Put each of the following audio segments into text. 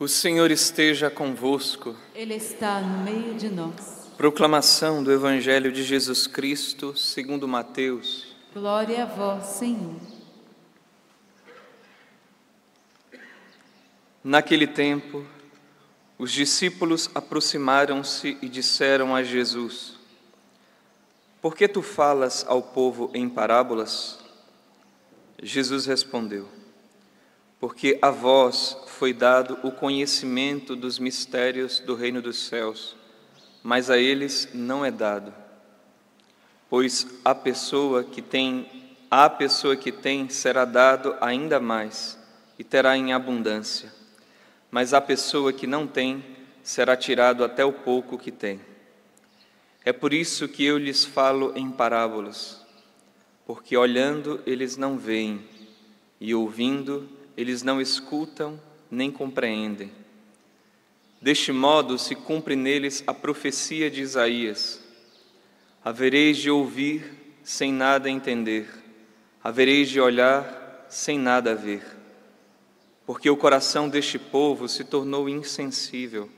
O Senhor esteja convosco. Ele está no meio de nós. Proclamação do Evangelho de Jesus Cristo, segundo Mateus. Glória a vós, Senhor. Naquele tempo, os discípulos aproximaram-se e disseram a Jesus: Por que tu falas ao povo em parábolas? Jesus respondeu: Porque a vós foi dado o conhecimento dos mistérios do reino dos céus, mas a eles não é dado. Pois à pessoa que tem será dado ainda mais, e terá em abundância. Mas à pessoa que não tem, será tirado até o pouco que tem. É por isso que eu lhes falo em parábolas, porque olhando eles não veem, e ouvindo eles não escutam nem compreendem. Deste modo se cumpre neles a profecia de Isaías: havereis de ouvir sem nada entender, havereis de olhar sem nada ver. Porque o coração deste povo se tornou insensível.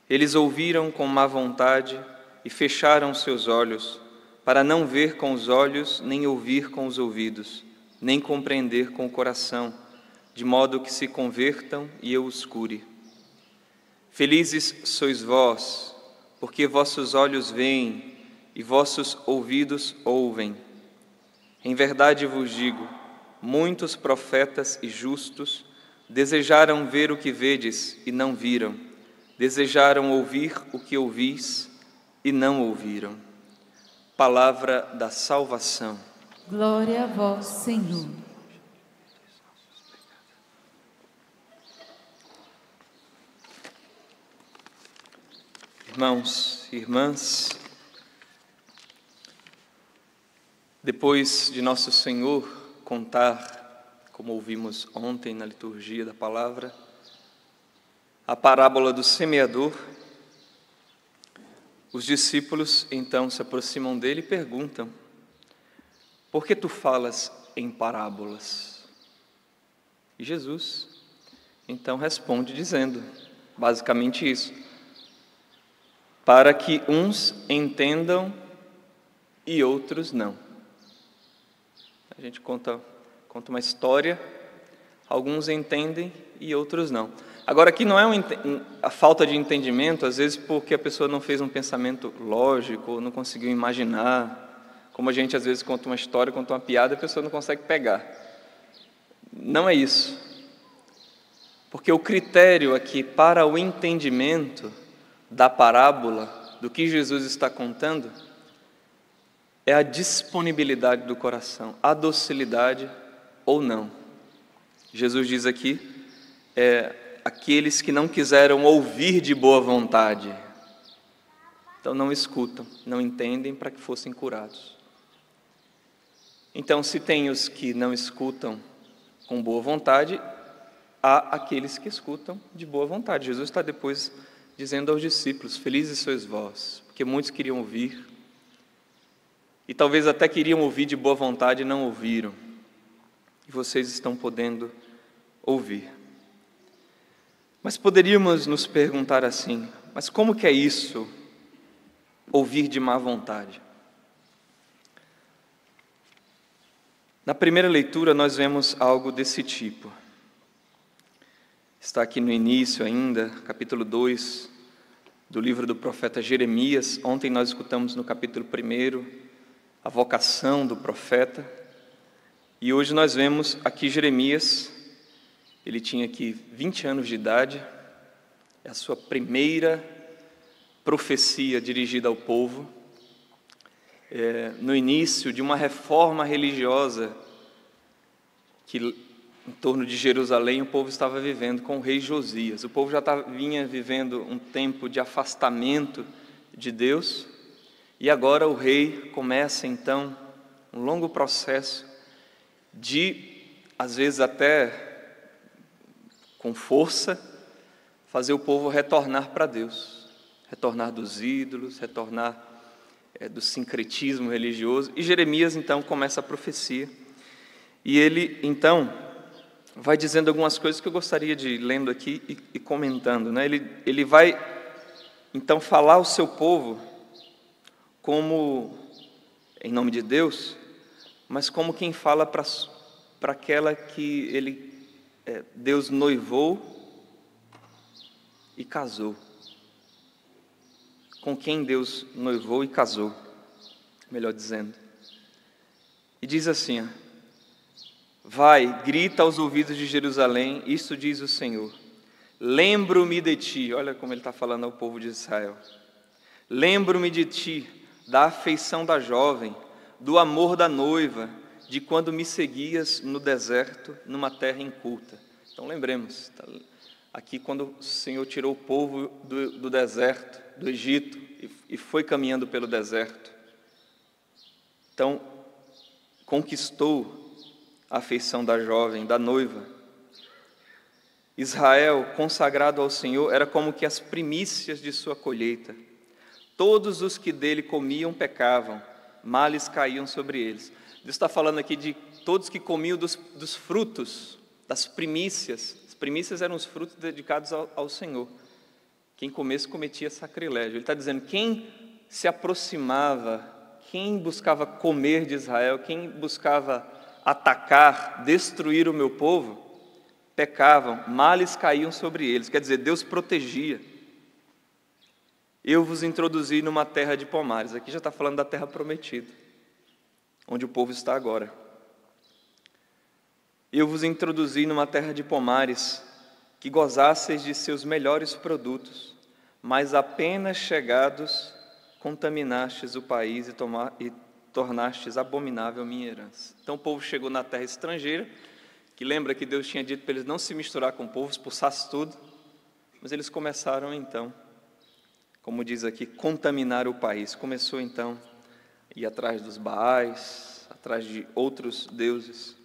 Eles ouviram com má vontade e fecharam seus olhos, para não ver com os olhos, nem ouvir com os ouvidos, nem compreender com o coração, de modo que se convertam e eu os cure. Felizes sois vós, porque vossos olhos veem e vossos ouvidos ouvem. Em verdade vos digo, muitos profetas e justos desejaram ver o que vedes e não viram, desejaram ouvir o que ouvis e não ouviram. Palavra da salvação. Glória a vós, Senhor. Irmãos e irmãs, depois de Nosso Senhor contar, como ouvimos ontem na liturgia da palavra, a parábola do semeador, os discípulos então se aproximam dele e perguntam: Por que tu falas em parábolas? E Jesus então responde dizendo basicamente isso: para que uns entendam e outros não. A gente conta uma história, alguns entendem e outros não. Agora, aqui não é a falta de entendimento, às vezes porque a pessoa não fez um pensamento lógico, ou não conseguiu imaginar, como a gente às vezes conta uma história, conta uma piada, a pessoa não consegue pegar. Não é isso. Porque o critério aqui para o entendimento da parábola, do que Jesus está contando, é a disponibilidade do coração, a docilidade ou não. Jesus diz aqui, aqueles que não quiseram ouvir de boa vontade, então não escutam, não entendem para que fossem curados. Então, se tem os que não escutam com boa vontade, há aqueles que escutam de boa vontade. Jesus está depois dizendo aos discípulos: felizes sois vós, porque muitos queriam ouvir, e talvez até queriam ouvir de boa vontade e não ouviram, e vocês estão podendo ouvir. Mas poderíamos nos perguntar assim: mas como que é isso, ouvir de má vontade? Na primeira leitura nós vemos algo desse tipo. Está aqui no início ainda, capítulo 2 do livro do profeta Jeremias. Ontem nós escutamos no capítulo 1 a vocação do profeta. E hoje nós vemos aqui Jeremias, ele tinha aqui 20 anos de idade, é a sua primeira profecia dirigida ao povo, no início de uma reforma religiosa que em torno de Jerusalém o povo estava vivendo com o rei Josias. O povo já vinha vivendo um tempo de afastamento de Deus, e agora o rei começa então um longo processo de, às vezes até com força, fazer o povo retornar para Deus, retornar dos ídolos, retornar do sincretismo religioso. E Jeremias então começa a profecia, e ele então vai dizendo algumas coisas que eu gostaria de ir lendo aqui e comentando, né? Ele vai, então, falar ao seu povo como, em nome de Deus, mas como quem fala para aquela que Deus noivou e casou. Com quem Deus noivou e casou, melhor dizendo. E diz assim, ó, vai, grita aos ouvidos de Jerusalém, isto diz o Senhor, lembro-me de ti, olha como ele está falando ao povo de Israel, lembro-me de ti, da afeição da jovem, do amor da noiva, de quando me seguias no deserto, numa terra inculta. Então lembremos, aqui quando o Senhor tirou o povo do deserto, do Egito, e foi caminhando pelo deserto. Então, conquistou a afeição da jovem, da noiva. Israel, consagrado ao Senhor, era como que as primícias de sua colheita. Todos os que dele comiam pecavam, males caíam sobre eles. Deus está falando aqui de todos que comiam dos frutos, das primícias. As primícias eram os frutos dedicados ao Senhor. Quem comesse cometia sacrilégio. Ele está dizendo, quem se aproximava, quem buscava comer de Israel, quem buscava atacar, destruir o meu povo, pecavam, males caíam sobre eles. Quer dizer, Deus protegia. Eu vos introduzi numa terra de pomares. Aqui já está falando da terra prometida, onde o povo está agora. Eu vos introduzi numa terra de pomares, que gozasseis de seus melhores produtos, mas apenas chegados, contaminastes o país e tornastes abominável minha herança. Então o povo chegou na terra estrangeira, que lembra que Deus tinha dito para eles não se misturar com o povo, expulsasse tudo, mas eles começaram então, como diz aqui, contaminar o país. Começou então a ir atrás dos Baais, atrás de outros deuses.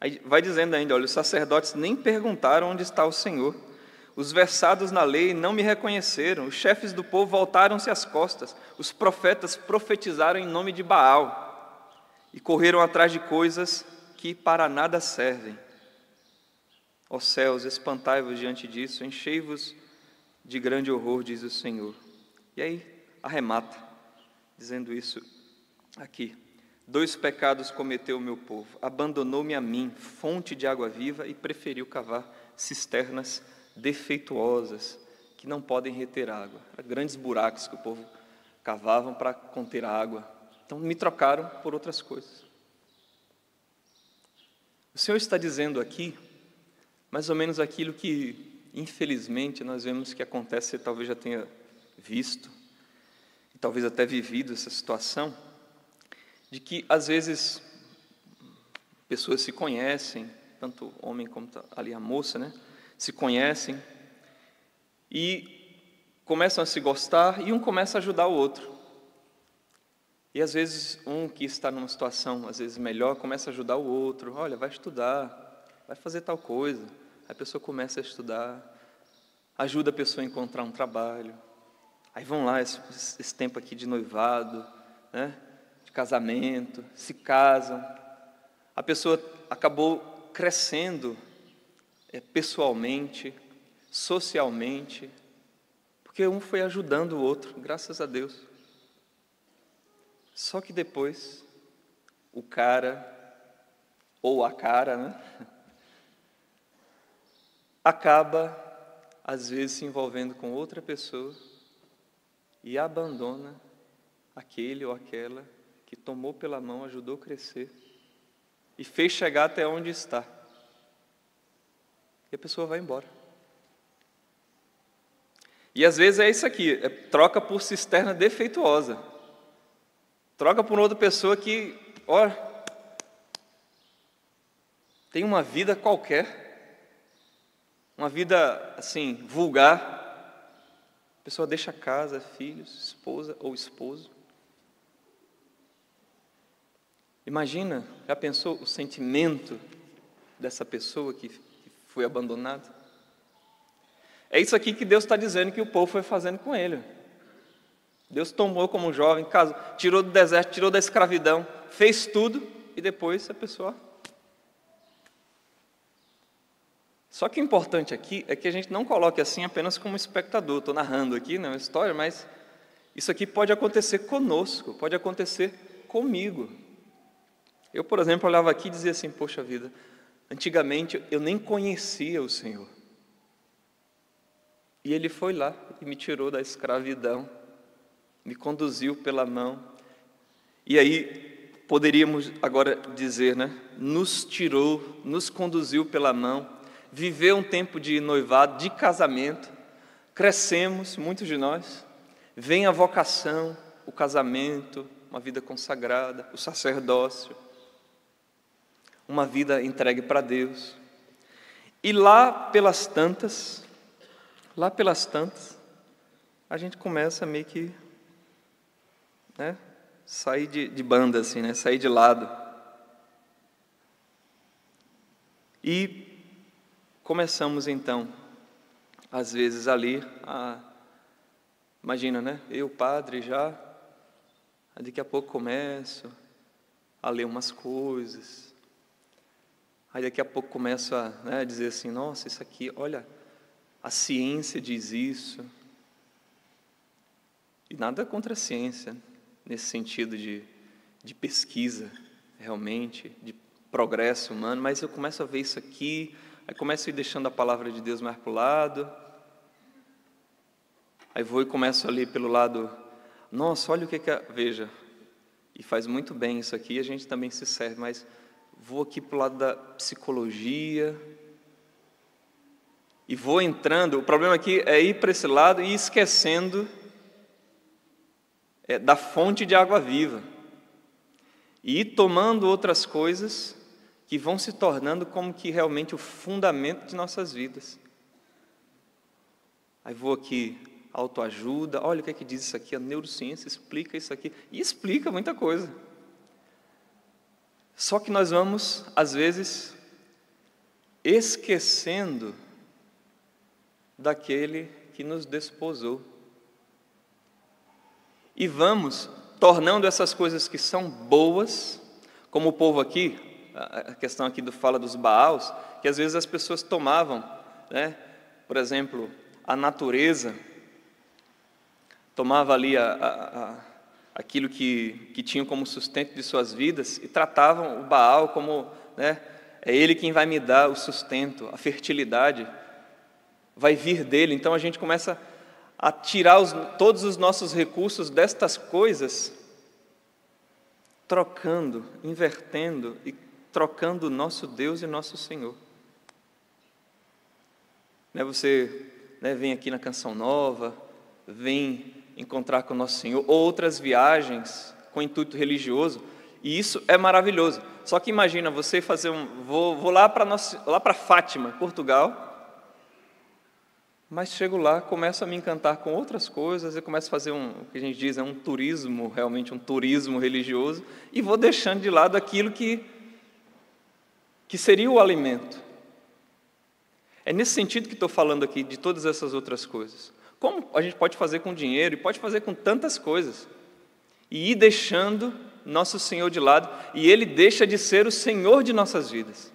Aí vai dizendo ainda, olha, os sacerdotes nem perguntaram onde está o Senhor. Os versados na lei não me reconheceram. Os chefes do povo voltaram-se às costas. Os profetas profetizaram em nome de Baal e correram atrás de coisas que para nada servem. Ó céus, espantai-vos diante disso, enchei-vos de grande horror, diz o Senhor. E aí arremata, dizendo isso aqui. 2 pecados cometeu o meu povo, abandonou-me a mim, fonte de água viva, e preferiu cavar cisternas defeituosas, que não podem reter água. Eram grandes buracos que o povo cavavam para conter a água. Então me trocaram por outras coisas. O Senhor está dizendo aqui, mais ou menos aquilo que, infelizmente, nós vemos que acontece, você talvez já tenha visto, e talvez até vivido essa situação, de que, às vezes, pessoas se conhecem, tanto o homem como ali a moça, né? Se conhecem e começam a se gostar e um começa a ajudar o outro. E, às vezes, um que está numa situação, às vezes, melhor, começa a ajudar o outro. Olha, vai estudar, vai fazer tal coisa. Aí a pessoa começa a estudar, ajuda a pessoa a encontrar um trabalho. Aí vão lá, esse tempo aqui de noivado, né? Casamento, se casam, a pessoa acabou crescendo pessoalmente, socialmente, porque um foi ajudando o outro, graças a Deus. Só que depois, o cara, ou a cara, né, acaba, às vezes, se envolvendo com outra pessoa e abandona aquele ou aquela que tomou pela mão, ajudou a crescer e fez chegar até onde está. E a pessoa vai embora. E às vezes é isso aqui, troca por cisterna defeituosa. Troca por outra pessoa que, olha, tem uma vida qualquer, uma vida assim, vulgar. A pessoa deixa casa, filhos, esposa ou esposo. Imagina, já pensou o sentimento dessa pessoa que foi abandonada? É isso aqui que Deus está dizendo que o povo foi fazendo com ele. Deus tomou como jovem, casou, tirou do deserto, tirou da escravidão, fez tudo e depois a pessoa Só que o importante aqui é que a gente não coloque assim apenas como espectador. Estou narrando aqui, né, uma história, mas isso aqui pode acontecer conosco, pode acontecer comigo. Eu, por exemplo, olhava aqui e dizia assim, poxa vida, antigamente eu nem conhecia o Senhor. E Ele foi lá e me tirou da escravidão, me conduziu pela mão. E aí poderíamos agora dizer, né? Nos tirou, nos conduziu pela mão, viveu um tempo de noivado, de casamento, crescemos, muitos de nós, vem a vocação, o casamento, uma vida consagrada, o sacerdócio, uma vida entregue para Deus. E lá pelas tantas, a gente começa meio que, né, sair de banda, assim, né, sair de lado. E começamos então, às vezes ali, imagina, né, eu, padre, já, daqui a pouco começo a ler umas coisas, aí daqui a pouco começo a, né, dizer assim, nossa, isso aqui, olha, a ciência diz isso. E nada contra a ciência, nesse sentido de pesquisa, realmente, de progresso humano, mas eu começo a ver isso aqui, aí começo a ir deixando a palavra de Deus mais para o lado, aí vou e começo ali pelo lado, nossa, olha o que veja, e faz muito bem isso aqui, a gente também se serve, mas vou aqui para o lado da psicologia, e vou entrando, o problema aqui é ir para esse lado e esquecendo da fonte de água viva, e ir tomando outras coisas que vão se tornando como que realmente o fundamento de nossas vidas. Aí vou aqui, autoajuda, olha o que é que diz isso aqui, a neurociência explica isso aqui, e explica muita coisa. Só que nós vamos, às vezes, esquecendo daquele que nos desposou. E vamos tornando essas coisas que são boas, como o povo aqui, a questão aqui fala dos Baals, que às vezes as pessoas tomavam, né, por exemplo, a natureza, tomava ali aquilo que tinham como sustento de suas vidas e tratavam o Baal como, né, é ele quem vai me dar o sustento, a fertilidade vai vir dele. Então a gente começa a tirar todos os nossos recursos destas coisas, trocando, invertendo e trocando o nosso Deus e nosso Senhor. Você, né, vem aqui na Canção Nova, vem encontrar com o nosso Senhor, ou outras viagens com intuito religioso, e isso é maravilhoso. Só que imagina você fazer vou lá para Fátima, Portugal, mas chego lá, começo a me encantar com outras coisas, e começo a fazer o que a gente diz, um turismo, realmente um turismo religioso, e vou deixando de lado aquilo que seria o alimento. É nesse sentido que estou falando aqui de todas essas outras coisas. Como a gente pode fazer com dinheiro, e pode fazer com tantas coisas, e ir deixando nosso Senhor de lado, e Ele deixa de ser o Senhor de nossas vidas.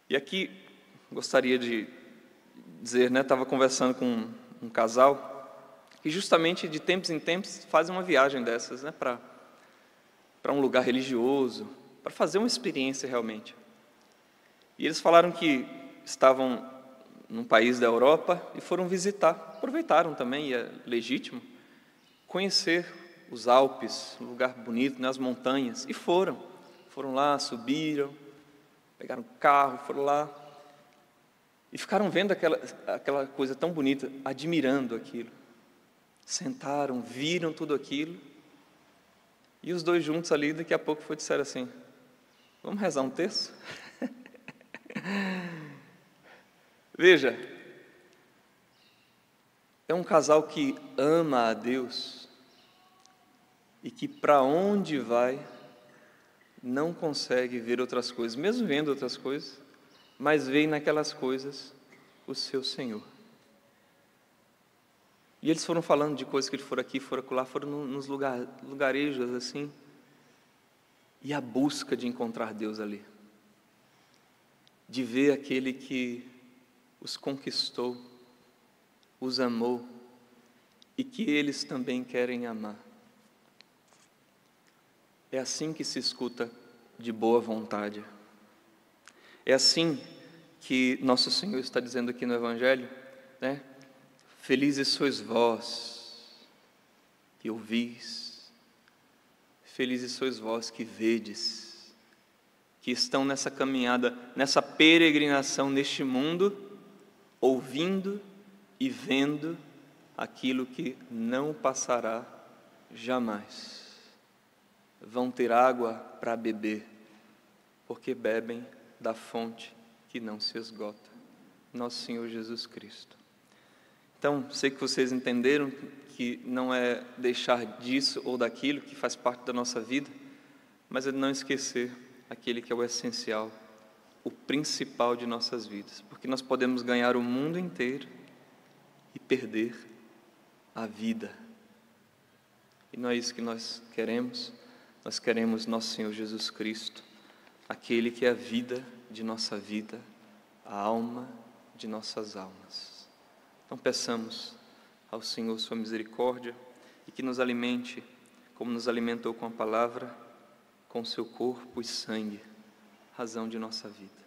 E aqui, gostaria de dizer, né, estava conversando com um casal, que justamente de tempos em tempos fazem uma viagem dessas, né, para um lugar religioso, para fazer uma experiência realmente. E eles falaram que estavam num país da Europa e foram visitar, aproveitaram também, e é legítimo, conhecer os Alpes, um lugar bonito, né, as montanhas, e foram lá, subiram, pegaram o carro, foram lá, e ficaram vendo aquela coisa tão bonita, admirando aquilo. Sentaram, viram tudo aquilo, e os dois juntos ali, daqui a pouco disseram assim, vamos rezar um terço? Veja, é um casal que ama a Deus e que para onde vai não consegue ver outras coisas, mesmo vendo outras coisas, mas vê naquelas coisas o seu Senhor. E eles foram falando de coisas que eles foram aqui, foram lá, foram nos lugarejos assim, e a busca de encontrar Deus ali. de ver aquele que os conquistou, os amou e que eles também querem amar. É assim que se escuta de boa vontade. É assim que nosso Senhor está dizendo aqui no Evangelho, né? Felizes sois vós que ouvis, felizes sois vós que vedes, que estão nessa caminhada, nessa peregrinação neste mundo, ouvindo e vendo aquilo que não passará jamais. Vão ter água para beber, porque bebem da fonte que não se esgota, nosso Senhor Jesus Cristo. Então, sei que vocês entenderam que não é deixar disso ou daquilo que faz parte da nossa vida, mas é não esquecer aquele que é o essencial, o principal de nossas vidas, porque nós podemos ganhar o mundo inteiro e perder a vida, e não é isso que nós queremos. Nós queremos nosso Senhor Jesus Cristo, aquele que é a vida de nossa vida, a alma de nossas almas. Então peçamos ao Senhor sua misericórdia e que nos alimente, como nos alimentou com a palavra, com seu corpo e sangue, razão de nossa vida.